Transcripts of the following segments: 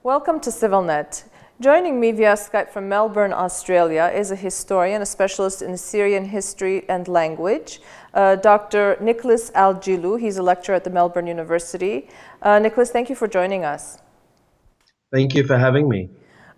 Welcome to CivilNet. Joining me via Skype from Melbourne, Australia is a historian, a specialist in Assyrian history and language, Dr. Nicholas Al-Jiloo. He's a lecturer at the Melbourne University. Nicholas, thank you for joining us. Thank you for having me.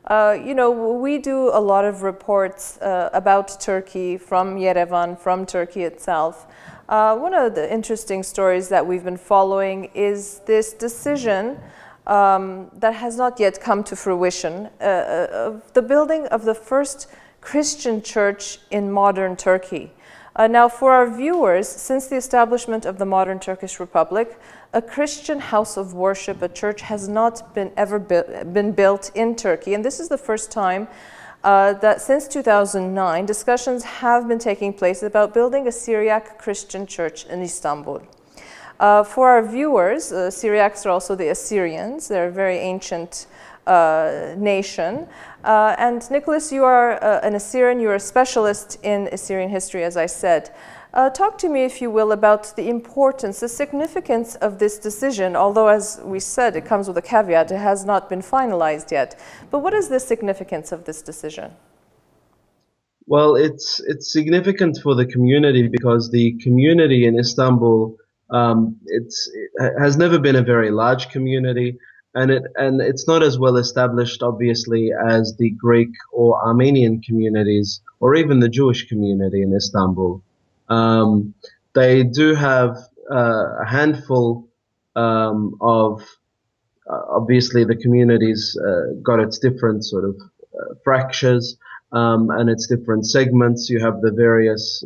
We do a lot of reports about Turkey from Yerevan, from Turkey itself. One of the interesting stories that we've been following is this decision that has not yet come to fruition, of the building of the first Christian church in modern Turkey. Now, for our viewers, since the establishment of the modern Turkish Republic, a Christian house of worship, a church, has not been built in Turkey. And this is the first time that since 2009, discussions have been taking place about building a Syriac Christian church in Istanbul. For our viewers, Syriacs are also the Assyrians. They're a very ancient nation. And Nicholas, you are an Assyrian. You're a specialist in Assyrian history, as I said. Talk to me, if you will, about the importance, the significance of this decision, although, as we said, it comes with a caveat. It has not been finalized yet. But what is the significance of this decision? Well, it's significant for the community because the community in Istanbul it has never been a very large community, and it's not as well established, obviously, as the Greek or Armenian communities, or even the Jewish community in Istanbul. They do have a handful of, obviously, the community's got its different sort of fractures and its different segments. You have the various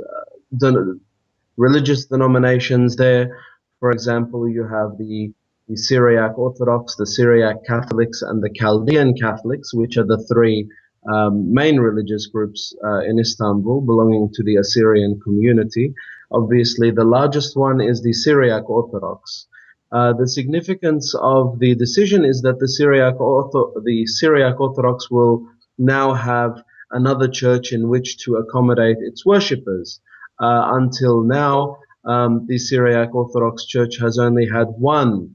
religious denominations there. For example, you have the Syriac Orthodox, the Syriac Catholics, and the Chaldean Catholics, which are the three main religious groups in Istanbul belonging to the Assyrian community. Obviously, the largest one is the Syriac Orthodox. The significance of the decision is that the Syriac Orthodox will now have another church in which to accommodate its worshippers. Until now, the Syriac Orthodox Church has only had one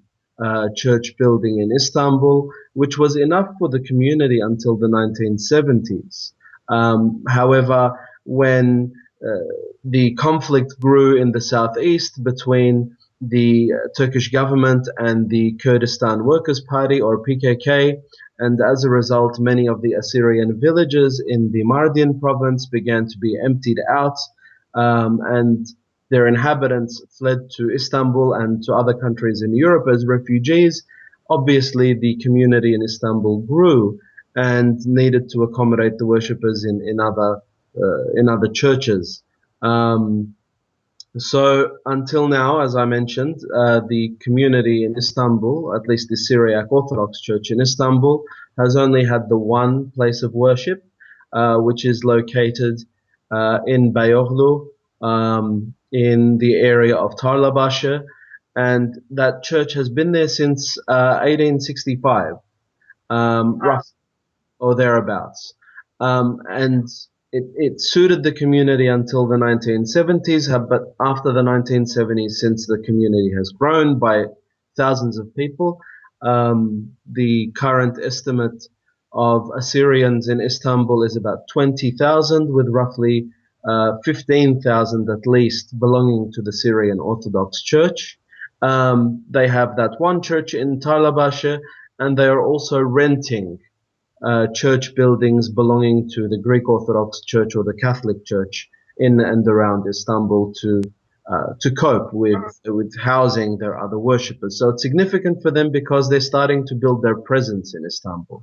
church building in Istanbul, which was enough for the community until the 1970s. However, when the conflict grew in the southeast between the Turkish government and the Kurdistan Workers' Party, or PKK, and as a result, many of the Assyrian villages in the Mardin province began to be emptied out, and their inhabitants fled to Istanbul and to other countries in Europe as refugees. Obviously, the community in Istanbul grew and needed to accommodate the worshippers in other churches. So until now, as I mentioned, the community in Istanbul, at least the Syriac Orthodox Church in Istanbul, has only had the one place of worship, which is located in Beyoğlu, in the area of Tarlabaşı, and that church has been there since 1865, roughly, or thereabouts. And it suited the community until the 1970s, but after the 1970s, since the community has grown by thousands of people, the current estimate of Assyrians in Istanbul is about 20,000, with roughly 15,000 at least belonging to the Syrian Orthodox Church. They have that one church in Tarlabaşı, and they are also renting church buildings belonging to the Greek Orthodox Church or the Catholic Church in and around Istanbul to cope with housing their other worshippers. So it's significant for them because they're starting to build their presence in Istanbul.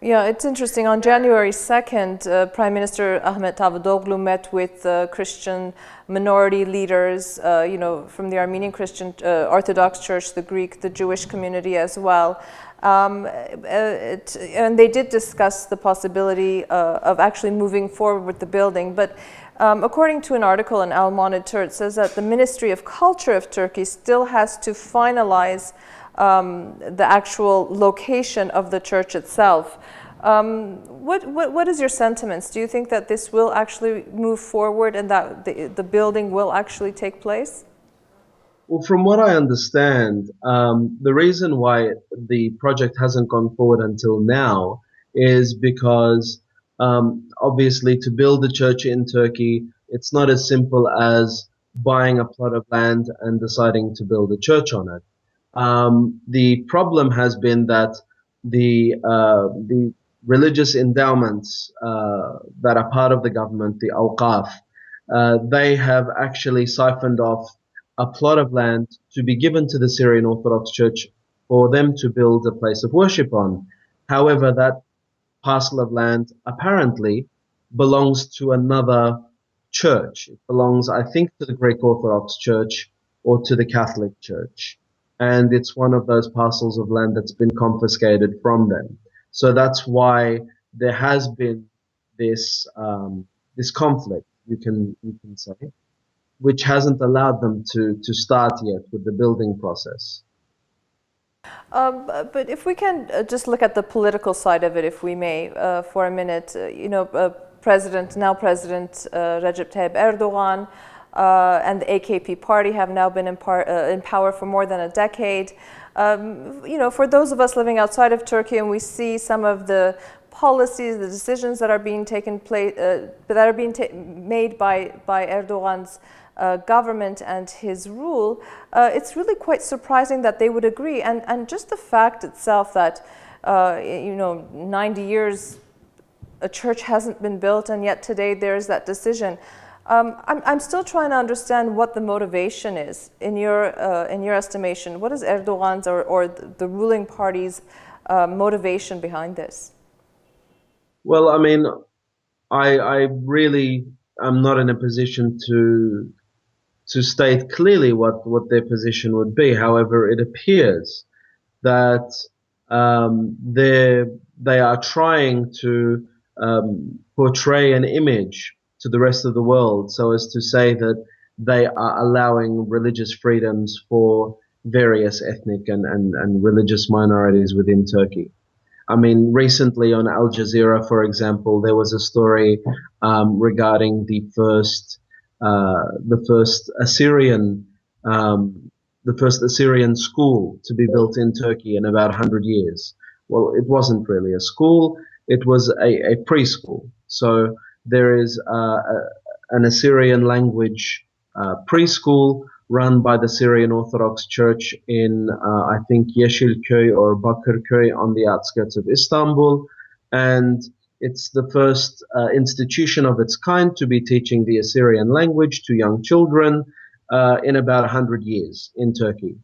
Yeah, it's interesting. On January 2nd, Prime Minister Ahmet Davutoglu met with Christian minority leaders, from the Armenian Christian Orthodox Church, the Greek, the Jewish community as well. And they did discuss the possibility of actually moving forward with the building. But according to an article in Al Monitor, it says that the Ministry of Culture of Turkey still has to finalize the actual location of the church itself. What is your sentiments? Do you think that this will actually move forward and that the building will actually take place? Well, from what I understand, the reason why the project hasn't gone forward until now is because obviously to build a church in Turkey, it's not as simple as buying a plot of land and deciding to build a church on it. The problem has been that the religious endowments that are part of the government, the awqaf, they have actually siphoned off a plot of land to be given to the Syrian Orthodox Church for them to build a place of worship on. However, that parcel of land apparently belongs to another church. It belongs, I think, to the Greek Orthodox Church or to the Catholic Church. And it's one of those parcels of land that's been confiscated from them. So that's why there has been this this conflict, you can say, which hasn't allowed them to start yet with the building process. But if we can just look at the political side of it, if we may, for a minute, now President Recep Tayyip Erdogan and the AKP party have now been in power for more than a decade. For those of us living outside of Turkey, and we see some of the policies, the decisions that are being made by Erdogan's government and his rule, it's really quite surprising that they would agree. And just the fact itself that, 90 years a church hasn't been built, and yet today there's that decision. I'm still trying to understand what the motivation is in your estimation. What is Erdogan's or the ruling party's motivation behind this? Well, I mean, I really am not in a position to state clearly what their position would be. However, it appears that they are trying to portray an image to the rest of the world so as to say that they are allowing religious freedoms for various ethnic and religious minorities within Turkey. I mean, recently on Al Jazeera, for example, there was a story regarding the first Assyrian school to be built in Turkey in about 100 years. Well, it wasn't really a school; it was a preschool. So there is an Assyrian language preschool run by the Syrian Orthodox Church in, I think, Yeşilköy or Bakırköy on the outskirts of Istanbul. And it's the first institution of its kind to be teaching the Assyrian language to young children in about 100 years in Turkey.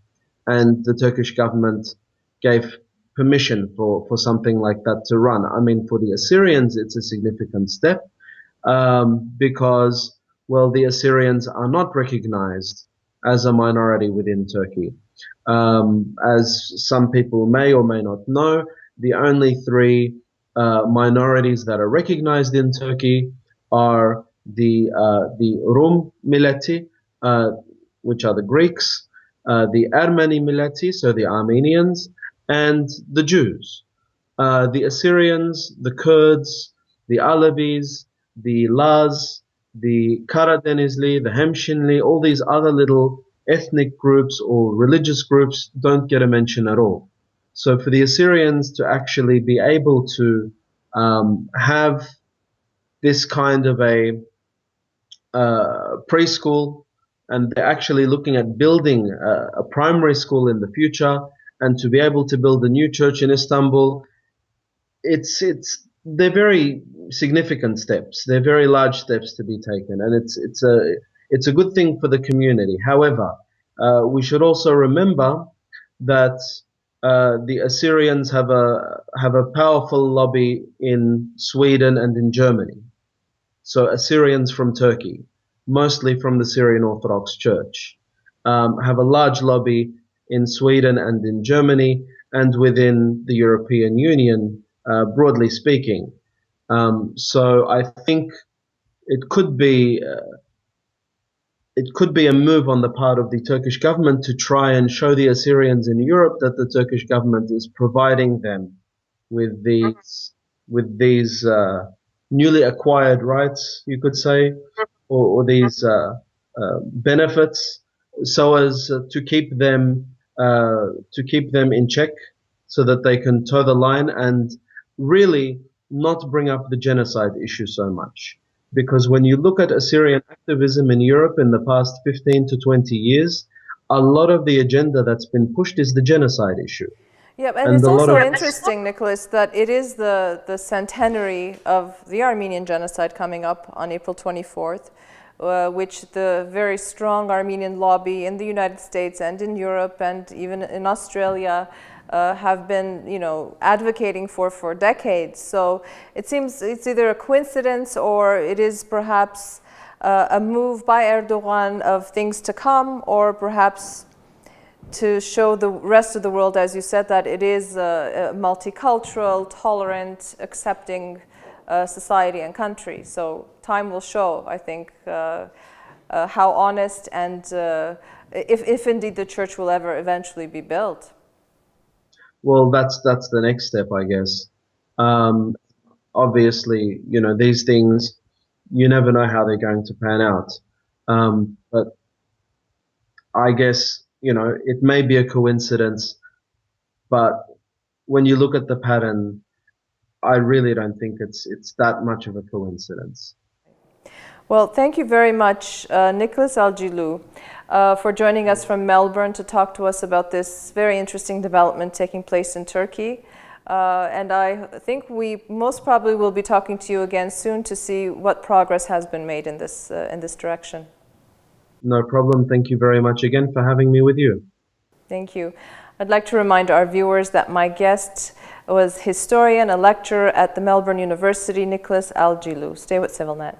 And the Turkish government gave permission for something like that to run. I mean, for the Assyrians, it's a significant step because, well, the Assyrians are not recognized as a minority within Turkey. As some people may or may not know, the only three minorities that are recognized in Turkey are the Rum milleti, which are the Greeks, the Ermeni milleti, so the Armenians, and the Jews. The Assyrians, the Kurds, the Alevis, the Laz, the Karadenizli, the Hemshinli, all these other little ethnic groups or religious groups don't get a mention at all. So for the Assyrians to actually be able to have this kind of a preschool, and they're actually looking at building a primary school in the future, and to be able to build a new church in Istanbul, they're very significant steps. They're very large steps to be taken, and it's a good thing for the community. However, we should also remember that the Assyrians have a powerful lobby in Sweden and in Germany. So Assyrians from Turkey, mostly from the Syrian Orthodox Church, have a large lobby in Sweden and in Germany and within the European Union, broadly speaking. So I think it could be a move on the part of the Turkish government to try and show the Assyrians in Europe that the Turkish government is providing them with these newly acquired rights, you could say, or these benefits so as to keep them in check, so that they can toe the line and really not bring up the genocide issue so much. Because when you look at Assyrian activism in Europe in the past 15 to 20 years, a lot of the agenda that's been pushed is the genocide issue. Yeah, and it's also interesting, Nicholas, that it is the centenary of the Armenian genocide coming up on April 24th, which the very strong Armenian lobby in the United States and in Europe and even in Australia have been, advocating for decades. So it seems it's either a coincidence or it is perhaps a move by Erdogan of things to come, or perhaps to show the rest of the world, as you said, that it is a multicultural, tolerant, accepting society and country. So time will show, I think, how honest and if indeed the church will ever eventually be built. Well, that's the next step, I guess. Obviously, these things, you never know how they're going to pan out. But I guess, it may be a coincidence, but when you look at the pattern, I really don't think it's that much of a coincidence. Well, thank you very much, Nicholas Al-Jiloo, for joining us from Melbourne to talk to us about this very interesting development taking place in Turkey. And I think we most probably will be talking to you again soon to see what progress has been made in this direction. No problem. Thank you very much again for having me with you. Thank you. I'd like to remind our viewers that my guest was historian, a lecturer at the Melbourne University, Nicholas Al-Jiloo. Stay with CivilNet.